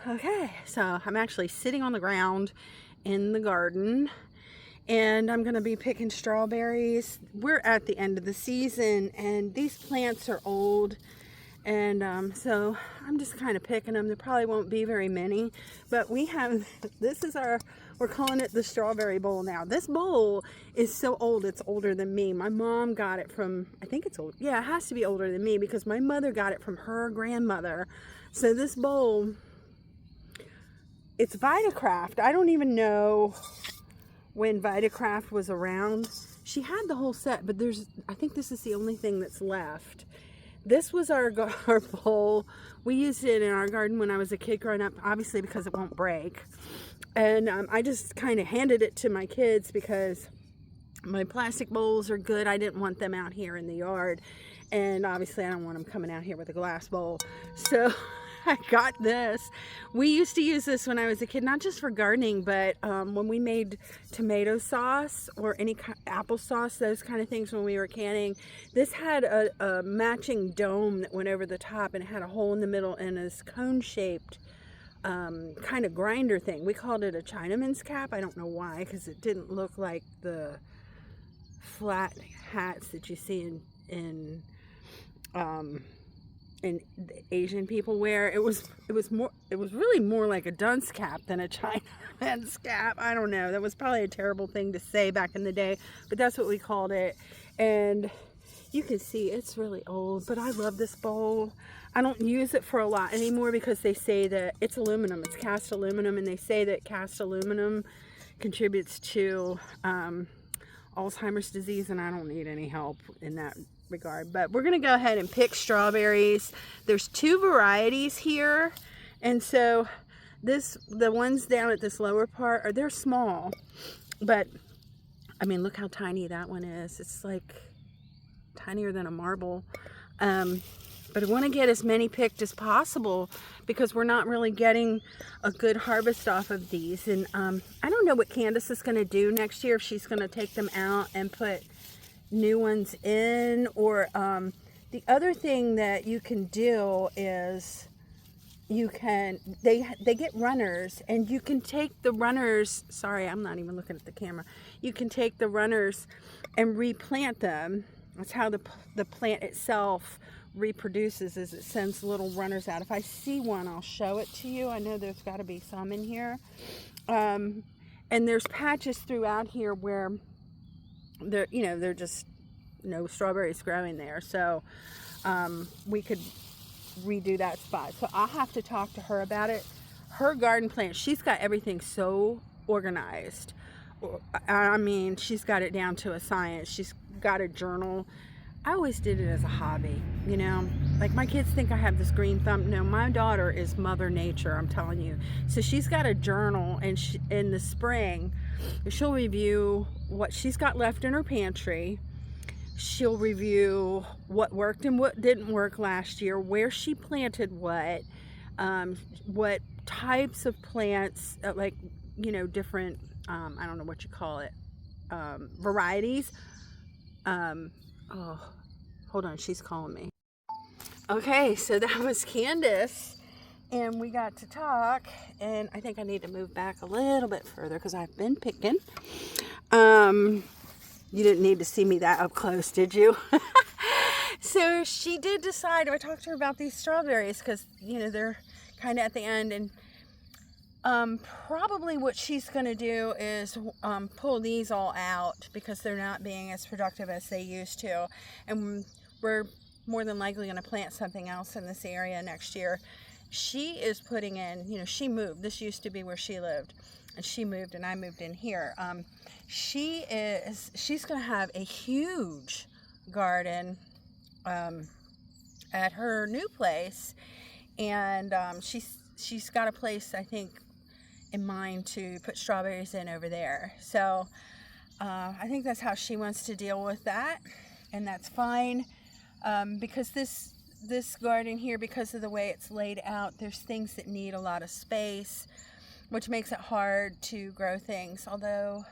Okay, so I'm actually sitting on the ground in the garden and I'm going to be picking strawberries. We're at the end of the season and these plants are old, and so I'm just kind of picking them. There probably won't be very many, but we have, we're calling it the strawberry bowl now. This bowl is so old, it's older than me. My mom got it from, I think it's old. Yeah, it has to be older than me because my mother got it from her grandmother. So this bowl, it's Vitakraft. I don't even know when Vitakraft was around. She had the whole set, but I think this is the only thing that's left. This was our bowl. We used it in our garden when I was a kid growing up, obviously because it won't break. And I just kind of handed it to my kids because my plastic bowls are good. I didn't want them out here in the yard. And obviously I don't want them coming out here with a glass bowl. So I got this. We used to use this when I was a kid, not just for gardening, but when we made tomato sauce or any applesauce, those kind of things when we were canning. This had a matching dome that went over the top, and it had a hole in the middle and this cone-shaped kind of grinder thing. We called it a Chinaman's cap. I don't know why, because it didn't look like the flat hats that you see in Asian people wear. It was really more like a dunce cap than a Chinaman's cap. I don't know. That was probably a terrible thing to say back in the day, but that's what we called it. And you can see it's really old, but I love this bowl. I don't use it for a lot anymore because they say that it's aluminum. It's cast aluminum, and they say that cast aluminum contributes to Alzheimer's disease, and I don't need any help in that regard. But we're gonna go ahead and pick strawberries. There's two varieties here, and so the ones down at this lower part they're small, but I mean, look how tiny that one is. It's like tinier than a marble. But I want to get as many picked as possible because we're not really getting a good harvest off of these. And I don't know what Candace is going to do next year, if she's going to take them out and put new ones in, or the other thing that you can do is they get runners, and you can take the runners, sorry, I'm not even looking at the camera. You can take the runners and replant them. That's how the plant itself reproduces, is it sends little runners out. If I see one, I'll show it to you. I know there's got to be some in here. And there's patches throughout here where they're just no strawberries growing there. So we could redo that spot. So I'll have to talk to her about it. Her garden plant, she's got everything so organized. I mean, she's got it down to a science. She's got a journal. I always did it as a hobby, like my kids think I have this green thumb. No, my daughter is Mother Nature, I'm telling you. So she's got a journal, and in the spring she'll review what she's got left in her pantry. She'll review what worked and what didn't work last year, where she planted what types of plants, different, I don't know what you call it, varieties. Oh, hold on, she's calling me. Okay, so that was Candace, and we got to talk, and I think I need to move back a little bit further because I've been picking. You didn't need to see me that up close, did you? So she did decide, I talked to her about these strawberries because, they're kind of at the end, and probably what she's going to do is pull these all out because they're not being as productive as they used to. And we're more than likely going to plant something else in this area next year. She is putting in, she moved. This used to be where she lived, and she moved, and I moved in here. She's going to have a huge garden at her new place, and she's got a place, I think, in mind to put strawberries in over there. So I think that's how she wants to deal with that, and that's fine, because this garden here, because of the way it's laid out, there's things that need a lot of space, which makes it hard to grow things. Although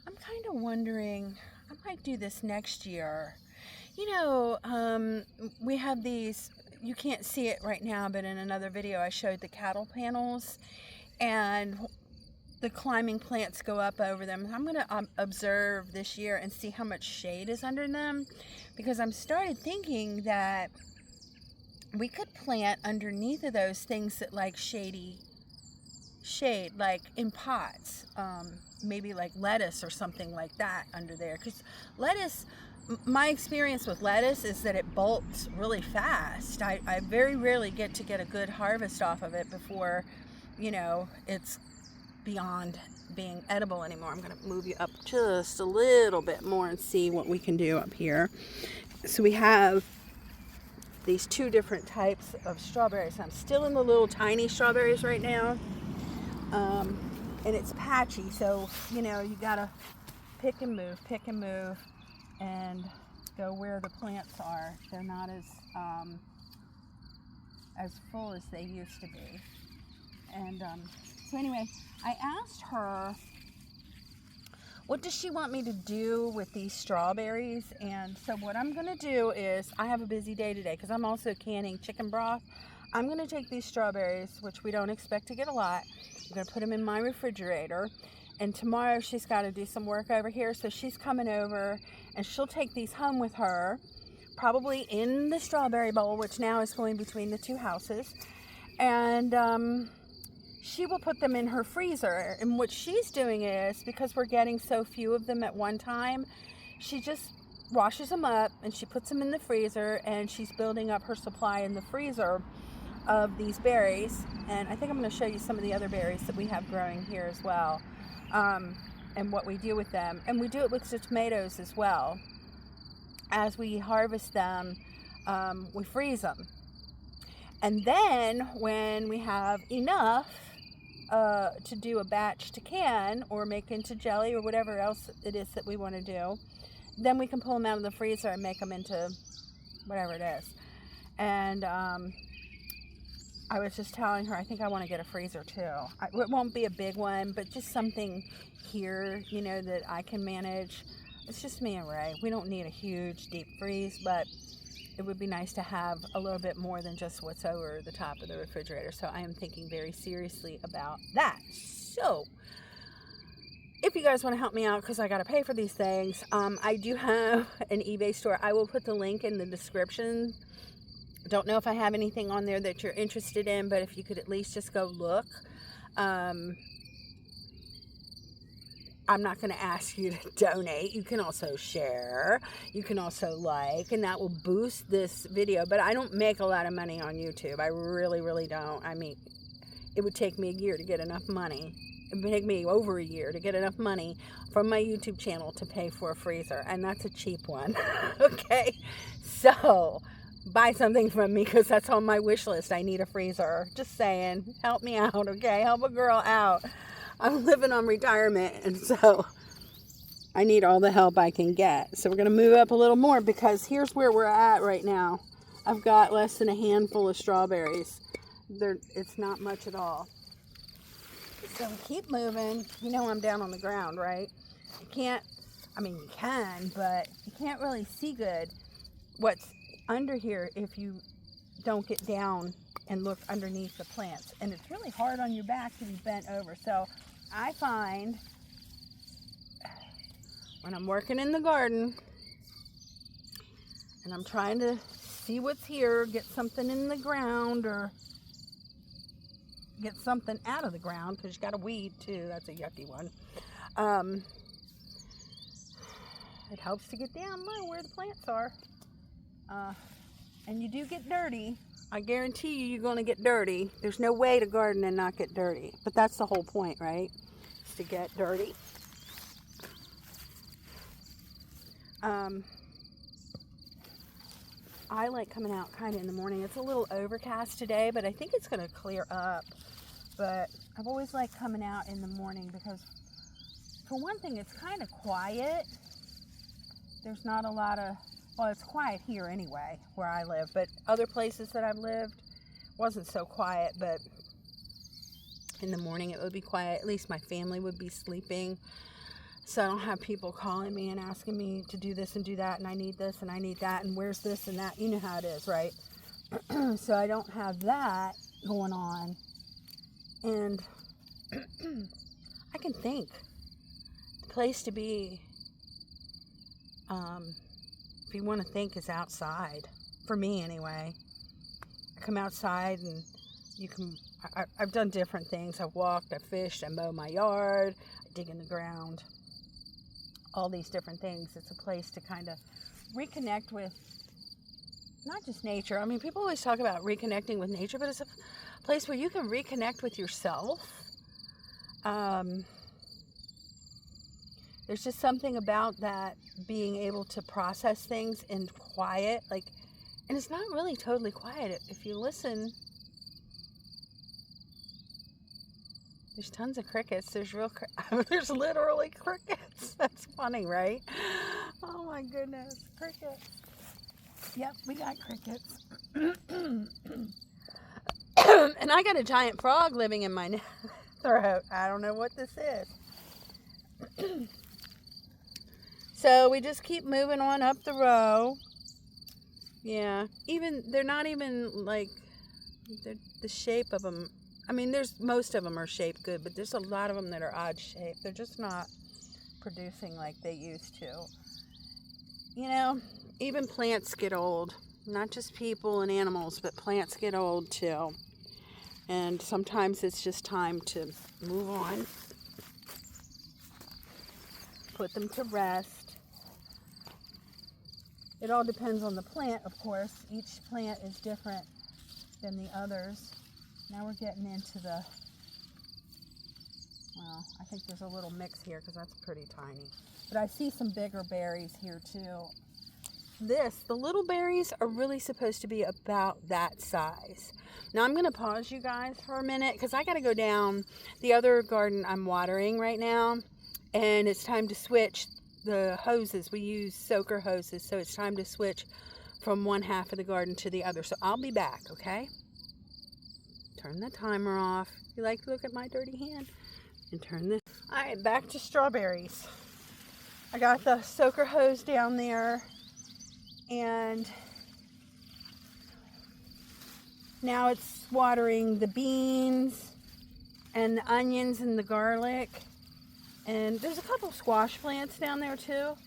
I'm kind of wondering, I might do this next year. We have these you can't see it right now, but in another video I showed the cattle panels, and the climbing plants go up over them. I'm going to observe this year and see how much shade is under them, because I'm started thinking that we could plant underneath of those things that like shade, like in pots, maybe like lettuce or something like that under there, because lettuce, my experience with lettuce is that it bolts really fast. I very rarely get a good harvest off of it before, you know, it's beyond being edible anymore. I'm going to move you up just a little bit more and see what we can do up here. So we have these two different types of strawberries. I'm still in the little tiny strawberries right now, and it's patchy, so you know, you gotta pick and move and go where the plants are. They're not as full as they used to be. And so anyway, I asked her, what does she want me to do with these strawberries? And so what I'm going to do is, I have a busy day today because I'm also canning chicken broth. I'm going to take these strawberries, which we don't expect to get a lot. I'm going to put them in my refrigerator. And tomorrow she's got to do some work over here. So she's coming over and she'll take these home with her, probably in the strawberry bowl, which now is going between the two houses. And she will put them in her freezer. And what she's doing is, because we're getting so few of them at one time, she just washes them up and she puts them in the freezer, and she's building up her supply in the freezer of these berries. And I think I'm going to show you some of the other berries that we have growing here as well, and what we do with them. And we do it with the tomatoes as well. As we harvest them, we freeze them. And then when we have enough to do a batch to can or make into jelly or whatever else it is that we want to do, then we can pull them out of the freezer and make them into whatever it is. And I was just telling her, I think I want to get a freezer too. It won't be a big one, but just something here, you know, that I can manage. It's just me and Ray. We don't need a huge deep freeze, but it would be nice to have a little bit more than just what's over the top of the refrigerator. So I am thinking very seriously about that. So if you guys want to help me out, because I got to pay for these things, I do have an eBay store. I will put the link in the description. Don't know if I have anything on there that you're interested in, but if you could at least just go look. I'm not going to ask you to donate. You can also share. You can also like, and that will boost this video. But I don't make a lot of money on YouTube. I really, really don't. I mean, it would take me a year to get enough money. It would take me over a year to get enough money from my YouTube channel to pay for a freezer. And that's a cheap one. Okay? So buy something from me, because that's on my wish list. I need a freezer. Just saying. Help me out, okay? Help a girl out. I'm living on retirement, and so I need all the help I can get. So we're going to move up a little more, because here's where we're at right now. I've got less than a handful of strawberries. It's not much at all. So we keep moving. You know I'm down on the ground, right? You can't, I mean you can, but you can't really see good what's under here if you don't get down and look underneath the plants. And it's really hard on your back to be bent over. So I find when I'm working in the garden and I'm trying to see what's here, get something in the ground or get something out of the ground, because you got a weed too. That's a yucky one. It helps to get down low where the plants are. And you do get dirty. I guarantee you, you're going to get dirty. There's no way to garden and not get dirty. But that's the whole point, right? Is to get dirty. I like coming out kind of in the morning. It's a little overcast today, but I think it's going to clear up. But I've always liked coming out in the morning because, for one thing, it's kind of quiet. There's not a lot of... Well, it's quiet here anyway, where I live, but other places that I've lived wasn't so quiet. But in the morning it would be quiet. At least my family would be sleeping, so I don't have people calling me and asking me to do this and do that, and I need this and I need that, and where's this and that. You know how it is, right? So I don't have that going on. And I can think. The place to be, if you want to think, is outside. For me, anyway. I come outside and you can... I've done different things. I've walked, I've fished, I mow my yard, I dig in the ground. All these different things. It's a place to kind of reconnect with not just nature. I mean, people always talk about reconnecting with nature, but it's a place where you can reconnect with yourself. There's just something about that, being able to process things in quiet, like, and it's not really totally quiet. If you listen, there's tons of crickets. There's there's literally crickets. That's funny, right? Oh my goodness, crickets. Yep, we got crickets. And I got a giant frog living in my throat. I don't know what this is. So we just keep moving on up the row. Yeah, they're not even like, the shape of them. I mean, most of them are shaped good, but there's a lot of them that are odd shaped. They're just not producing like they used to. You know, even plants get old. Not just people and animals, but plants get old too. And sometimes it's just time to move on. Put them to rest. It all depends on the plant, of course. Each plant is different than the others. Now we're getting into well, I think there's a little mix here because that's pretty tiny. But I see some bigger berries here too. The little berries are really supposed to be about that size. Now I'm going to pause you guys for a minute because I got to go down the other garden I'm watering right now. And it's time to switch the hoses. We use soaker hoses, so it's time to switch from one half of the garden to the other. So I'll be back, okay? Turn the timer off. You like to look at my dirty hand? And turn this. All right, back to strawberries. I got the soaker hose down there, and now it's watering the beans and the onions and the garlic. And there's a couple squash plants down there too.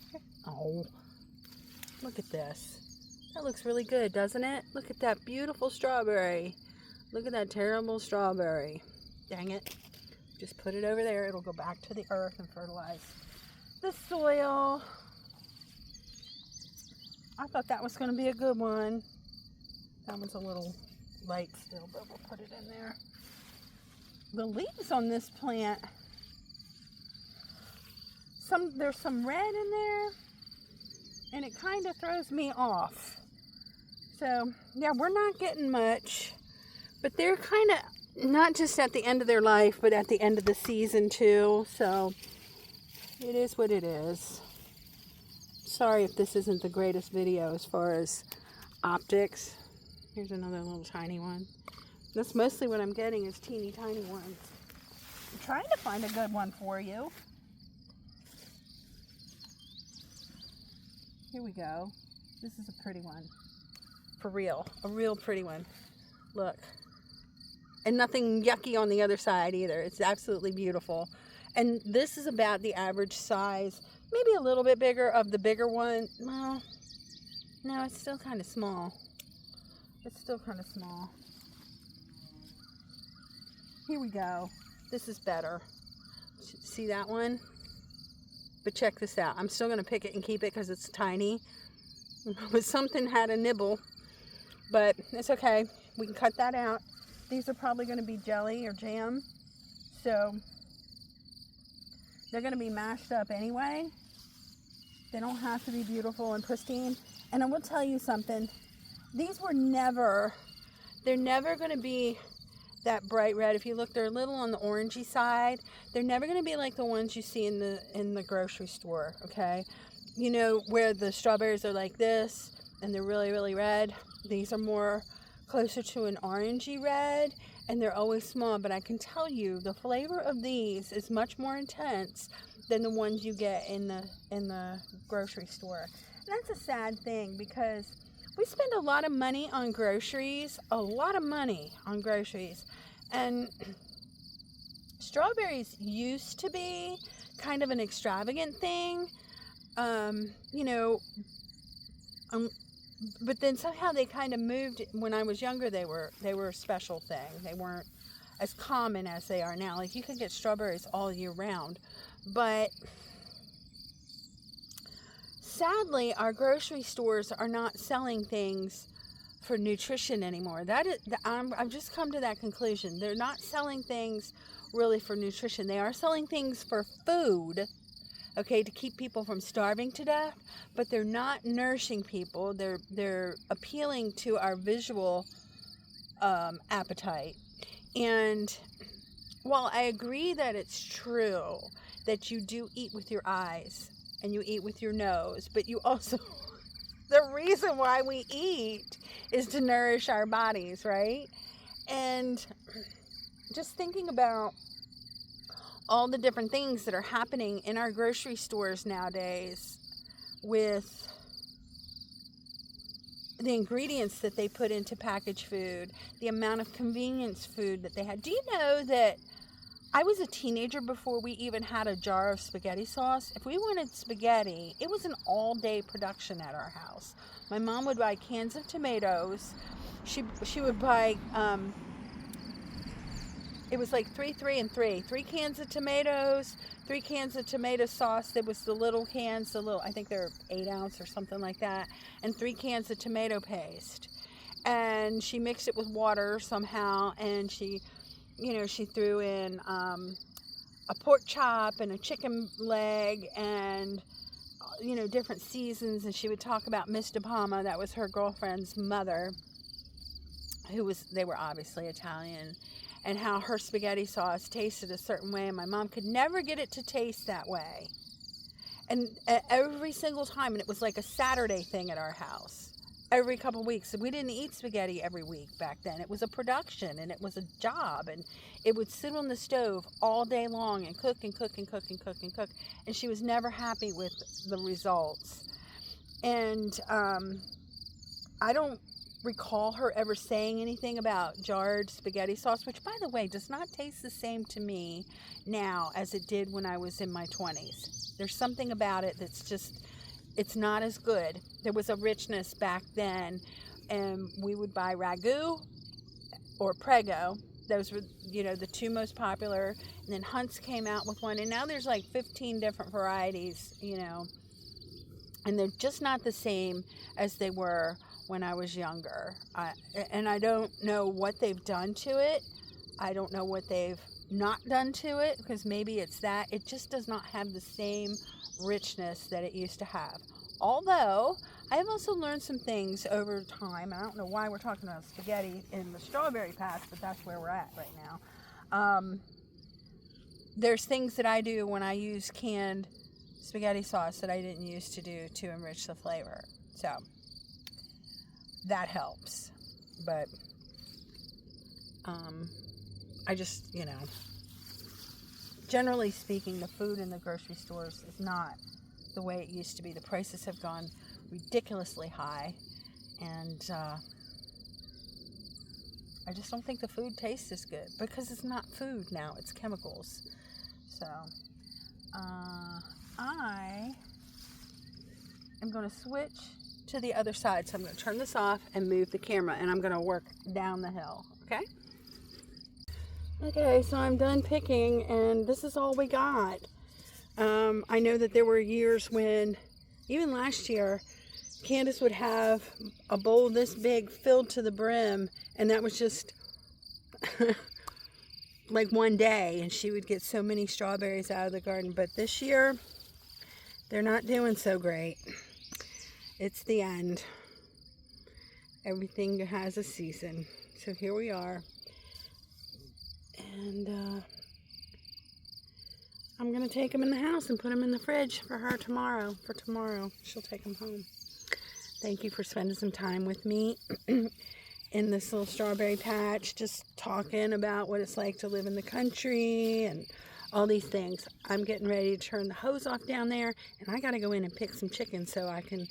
Oh, look at this. That looks really good, doesn't it? Look at that beautiful strawberry. Look at that terrible strawberry. Dang it. Just put it over there. It'll go back to the earth and fertilize the soil. I thought that was going to be a good one. That one's a little light still, but we'll put it in there. The leaves on this plant, there's some red in there, and it kind of throws me off. So yeah, we're not getting much, but they're kind of not just at the end of their life, but at the end of the season too. So it is what it is. Sorry if this isn't the greatest video as far as optics. Here's another little tiny one. That's mostly what I'm getting, is teeny tiny ones. I'm trying to find a good one for you. Here we go. This is a pretty one. For real. A real pretty one. Look. And nothing yucky on the other side either. It's absolutely beautiful. And this is about the average size. Maybe a little bit bigger of the bigger one. Well, no, it's still kind of small. It's still kind of small. Here we go. This is better. See that one? But check this out. I'm still going to pick it and keep it because it's tiny. But something had a nibble. But it's okay. We can cut that out. These are probably going to be jelly or jam. So they're going to be mashed up anyway. They don't have to be beautiful and pristine. And I will tell you something. These were they're never going to be that bright red. If you look, they're a little on the orangey side. They're never going to be like the ones you see in the grocery store, okay? You know, where the strawberries are like this and they're really, really red. These are more closer to an orangey red, and they're always small. But I can tell you, the flavor of these is much more intense than the ones you get in the grocery store. And that's a sad thing, because we spend a lot of money on groceries, and strawberries used to be kind of an extravagant thing, you know, but then somehow they kind of moved. When I was younger, they were a special thing. They weren't as common as they are now. Like, you could get strawberries all year round, but sadly, our grocery stores are not selling things for nutrition anymore. I've just come to that conclusion. They're not selling things really for nutrition. They are selling things for food, okay, to keep people from starving to death, but they're not nourishing people. They're appealing to our visual appetite. And while I agree that it's true that you do eat with your eyes and you eat with your nose, but you also, the reason why we eat is to nourish our bodies, right? And just thinking about all the different things that are happening in our grocery stores nowadays with the ingredients that they put into packaged food, the amount of convenience food that they had. Do you know that I was a teenager before we even had a jar of spaghetti sauce? If we wanted spaghetti, it was an all-day production at our house. My mom would buy cans of tomatoes. She would buy, it was like 3 cans of tomatoes, 3 cans of tomato sauce. There was the little cans, I think they're 8 ounce or something like that, and 3 cans of tomato paste. And she mixed it with water somehow, and she threw in a pork chop and a chicken leg and, different seasons. And she would talk about Miss De Palma, that was her girlfriend's mother, they were obviously Italian, and how her spaghetti sauce tasted a certain way, and my mom could never get it to taste that way. And every single time, and it was like a Saturday thing at our house, every couple of weeks. And we didn't eat spaghetti every week back then. It was a production, and it was a job, and it would sit on the stove all day long and cook and cook and cook and cook and cook, and she was never happy with the results. And I don't recall her ever saying anything about jarred spaghetti sauce, which, by the way, does not taste the same to me now as it did when I was in my 20s. There's something about it that's just, it's not as good. There was a richness back then, and we would buy Ragu or Prego. Those were, the two most popular. And then Hunt's came out with one, and now there's like 15 different varieties, and they're just not the same as they were when I was younger. And I don't know what they've done to it. I don't know what they've not done to it, because maybe it's that it just does not have the same richness that it used to have. Although I have also learned some things over time. I don't know why we're talking about spaghetti in the strawberry patch, but that's where we're at right now. There's things that I do when I use canned spaghetti sauce that I didn't used to do to enrich the flavor. So that helps. But I just, generally speaking, the food in the grocery stores is not the way it used to be. The prices have gone ridiculously high, and I just don't think the food tastes as good, because it's not food now, it's chemicals. So I am going to switch to the other side. So I'm going to turn this off and move the camera, and I'm going to work down the hill. Okay, so I'm done picking, and this is all we got. I know that there were years when, even last year, Candace would have a bowl this big filled to the brim, and that was just like one day, and she would get so many strawberries out of the garden. But this year, they're not doing so great. It's the end. Everything has a season. So here we are. And I'm going to take them in the house and put them in the fridge for her tomorrow. For tomorrow, she'll take them home. Thank you for spending some time with me in this little strawberry patch, just talking about what it's like to live in the country and all these things. I'm getting ready to turn the hose off down there, and I got to go in and pick some chicken so I can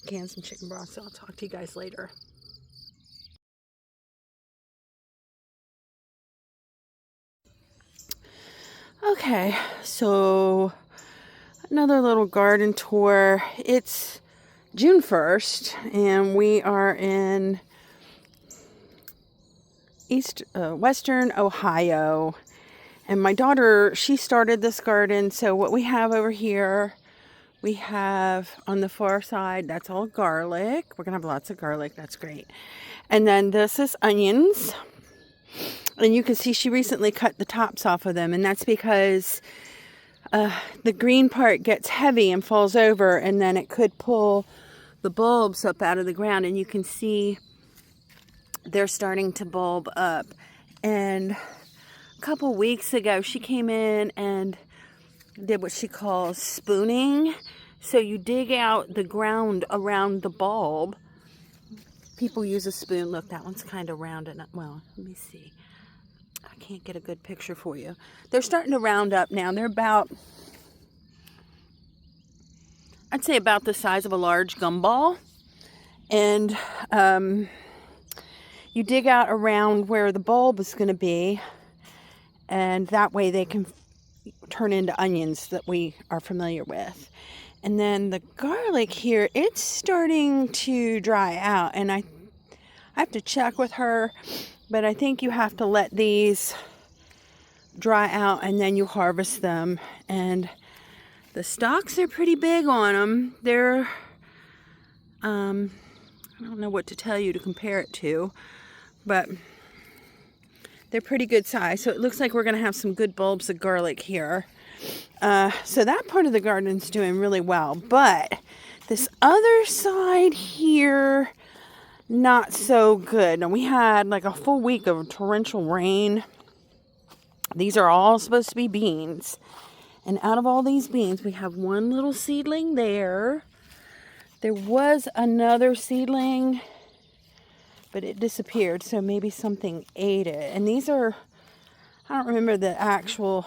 can some chicken broth. So I'll talk to you guys later. Okay, so another little garden tour. It's June 1st, and we are in Western Ohio. And my daughter, she started this garden. So what we have over here, we have on the far side, that's all garlic. We're going to have lots of garlic. That's great. And then this is onions. And you can see she recently cut the tops off of them. And that's because the green part gets heavy and falls over. And then it could pull the bulbs up out of the ground. And you can see they're starting to bulb up. And a couple weeks ago, she came in and did what she calls spooning. So you dig out the ground around the bulb. People use a spoon. Look, that one's kind of round. And well, let me see. I can't get a good picture for you. They're starting to round up now. They're about, I'd say about the size of a large gumball. And you dig out around where the bulb is going to be. And that way they can turn into onions that we are familiar with. And then the garlic here, it's starting to dry out. And I have to check with her, but I think you have to let these dry out and then you harvest them. And the stalks are pretty big on them. They're, I don't know what to tell you to compare it to, but they're pretty good size. So it looks like we're going to have some good bulbs of garlic here. So that part of the garden's doing really well. But this other side here, not so good. Now we had like a full week of torrential rain. These are all supposed to be beans. And out of all these beans, we have one little seedling there. There was another seedling, but it disappeared. So maybe something ate it. And these are, I don't remember the actual,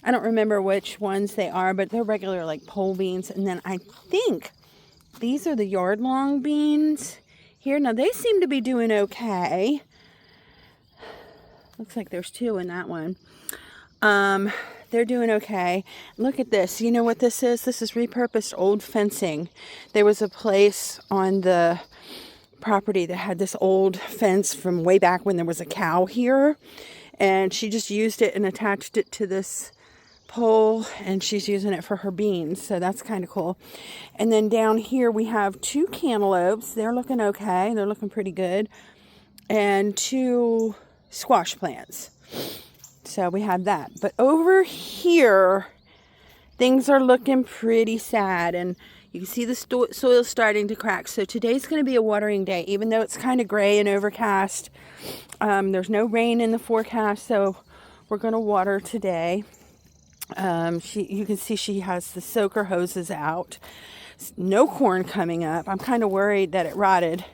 I don't remember which ones they are, but they're regular like pole beans. And then I think these are the yard long beans here. Now they seem to be doing okay. Looks like there's two in that one. They're doing okay. Look at this. You know what this is? This is repurposed old fencing. There was a place on the property that had this old fence from way back when there was a cow here. And she just used it and attached it to this pole. And she's using it for her beans. So that's kind of cool. And then down here we have two cantaloupes. They're looking okay. They're looking pretty good. And two squash plants. So we have that. But over here, things are looking pretty sad. And you can see the soil starting to crack. So today's going to be a watering day. Even though it's kind of gray and overcast. There's no rain in the forecast. So we're going to water today. You can see she has the soaker hoses out. No corn coming up. I'm kind of worried that it rotted.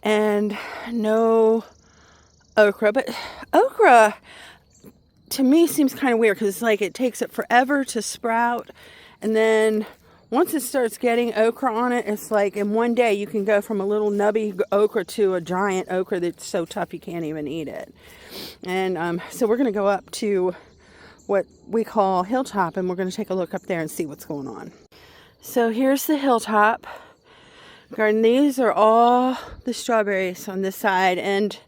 And no okra. But okra, to me, seems kind of weird because it's like it takes it forever to sprout. And then once it starts getting okra on it, it's like in one day you can go from a little nubby okra to a giant okra that's so tough you can't even eat it. And so we're going to go up to what we call Hilltop, and we're going to take a look up there and see what's going on. So here's the Hilltop garden. These are all the strawberries on this side, and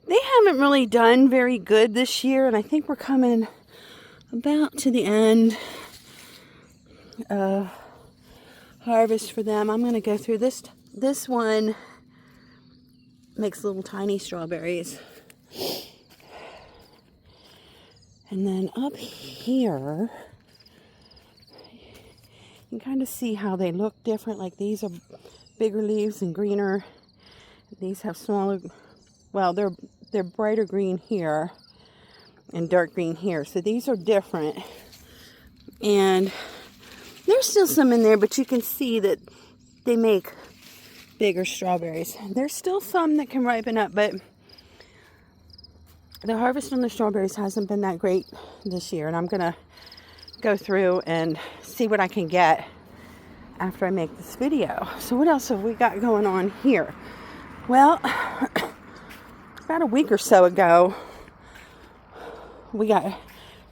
they haven't really done very good this year, and I think we're coming about to the end of harvest for them. I'm going to go through this. This one makes little tiny strawberries. And then up here, you can kind of see how they look different. Like these are bigger leaves and greener. These have smaller, well, they're brighter green here and dark green here. So these are different. And there's still some in there, but you can see that they make bigger strawberries. There's still some that can ripen up, but the harvest on the strawberries hasn't been that great this year, and I'm gonna go through and see what I can get after I make this video. So what else have we got going on here? Well, about a week or so ago, we got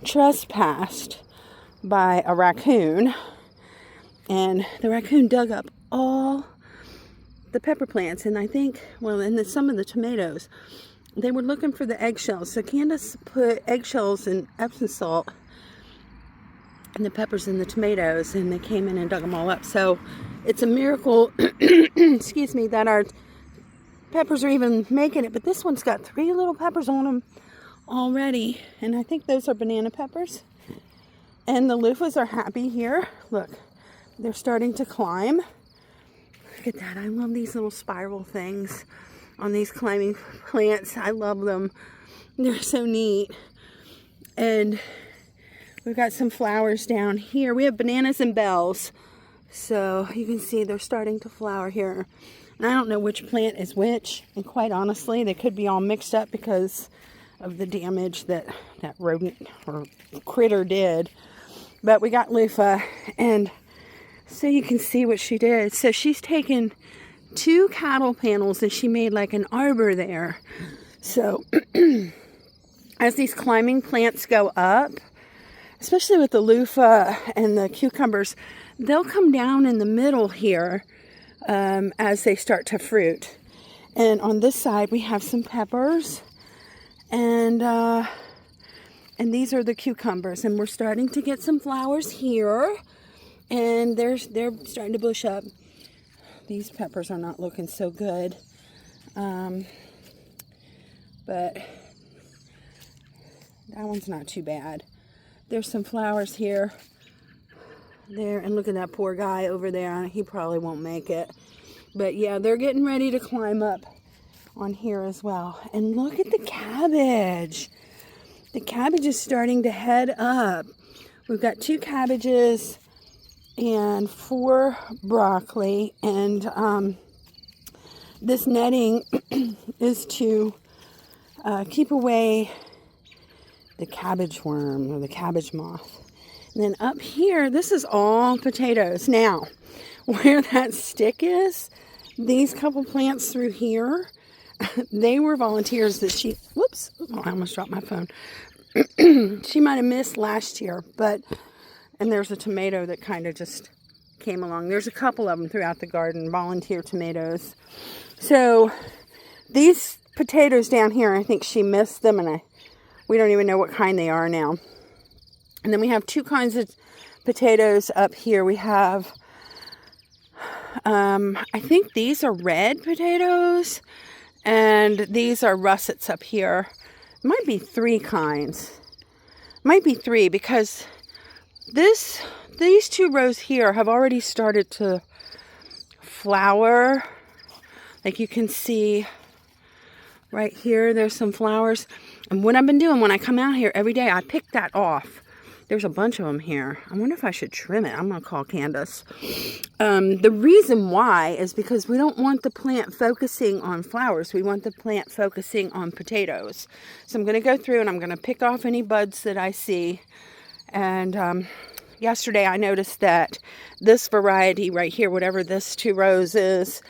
trespassed by a raccoon, and the raccoon dug up all the pepper plants, and I think, well, and some of the tomatoes. They were looking for the eggshells, so Candace put eggshells and Epsom salt and the peppers and the tomatoes, and they came in and dug them all up. So it's a miracle, excuse me, that our peppers are even making it. But this one's got 3 little peppers on them already, and I think those are banana peppers. And the loofahs are happy here. Look, they're starting to climb. Look at that. I love these little spiral things on these climbing plants. I love them. They're so neat. And we've got some flowers down here. We have bananas and bells. So you can see they're starting to flower here. And I don't know which plant is which. And quite honestly, they could be all mixed up because of the damage that rodent or critter did. But we got loofah, and so you can see what she did. So she's taken 2 cattle panels and she made like an arbor there. So as these climbing plants go up, especially with the loofah and the cucumbers, they'll come down in the middle here as they start to fruit. And on this side we have some peppers, and these are the cucumbers, and we're starting to get some flowers here, and they're starting to bush up. These peppers are not looking so good, but that one's not too bad. There's some flowers here, there, and look at that poor guy over there. He probably won't make it, but yeah, they're getting ready to climb up on here as well. And look at the cabbage. The cabbage is starting to head up. We've got 2 cabbages and 4 broccoli, and this netting is to keep away the cabbage worm or the cabbage moth. And then up here, this is all potatoes. Now, where that stick is, these couple plants through here, they were volunteers that she, whoops, oh, I almost dropped my phone. She might have missed last year, but, and there's a tomato that kind of just came along. There's a couple of them throughout the garden, volunteer tomatoes. So these potatoes down here, I think she missed them, and we don't even know what kind they are now. And then we have 2 kinds of potatoes up here. We have, I think these are red potatoes, and these are russets up here. It might be 3 kinds. Might be 3, because these 2 rows here have already started to flower. Like you can see right here, there's some flowers. And what I've been doing when I come out here every day, I pick that off. There's a bunch of them here. I wonder if I should trim it. I'm going to call Candace. The reason why is because we don't want the plant focusing on flowers. We want the plant focusing on potatoes. So I'm going to go through and I'm going to pick off any buds that I see. And yesterday I noticed that this variety right here, whatever this 2 rows is,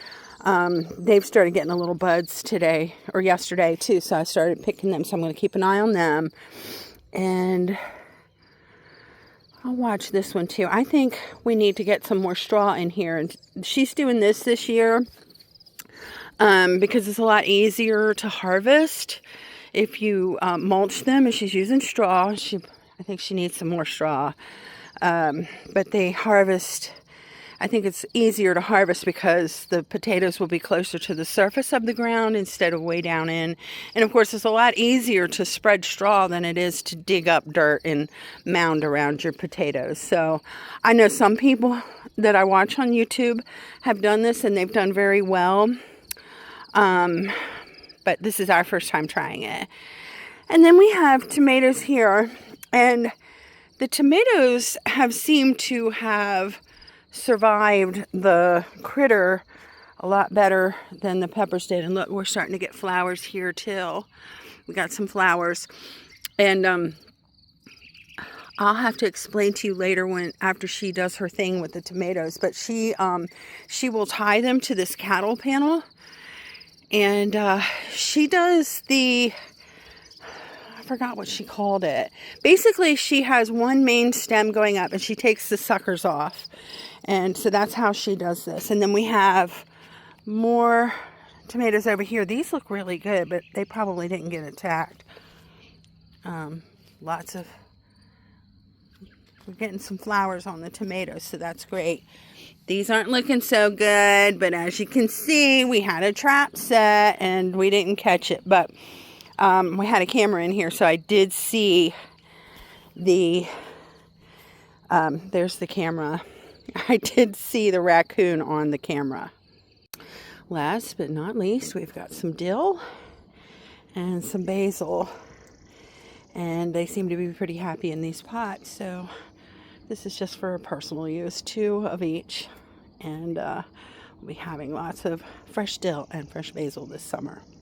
they've started getting a little buds today or yesterday too. So I started picking them. So I'm going to keep an eye on them. And I'll watch this one too. I think we need to get some more straw in here. And she's doing this year because it's a lot easier to harvest if you mulch them. And she's using straw. I think she needs some more straw. But they harvest, I think it's easier to harvest because the potatoes will be closer to the surface of the ground instead of way down in. And of course, it's a lot easier to spread straw than it is to dig up dirt and mound around your potatoes. So I know some people that I watch on YouTube have done this and they've done very well. But this is our first time trying it. And then we have tomatoes here, and the tomatoes have seemed to have survived the critter a lot better than the peppers did. And look, we're starting to get flowers here too. We got some flowers. And I'll have to explain to you later after she does her thing with the tomatoes. But she will tie them to this cattle panel. And she does I forgot what she called it. Basically, she has one main stem going up and she takes the suckers off. And so that's how she does this. And then we have more tomatoes over here. These look really good, but they probably didn't get attacked. We're getting some flowers on the tomatoes, so that's great. These aren't looking so good, but as you can see, we had a trap set and we didn't catch it. But we had a camera in here, so I did see there's the camera. I did see the raccoon on the camera. Last but not least, we've got some dill and some basil. And they seem to be pretty happy in these pots, so this is just for personal use, 2 of each. And we'll be having lots of fresh dill and fresh basil this summer.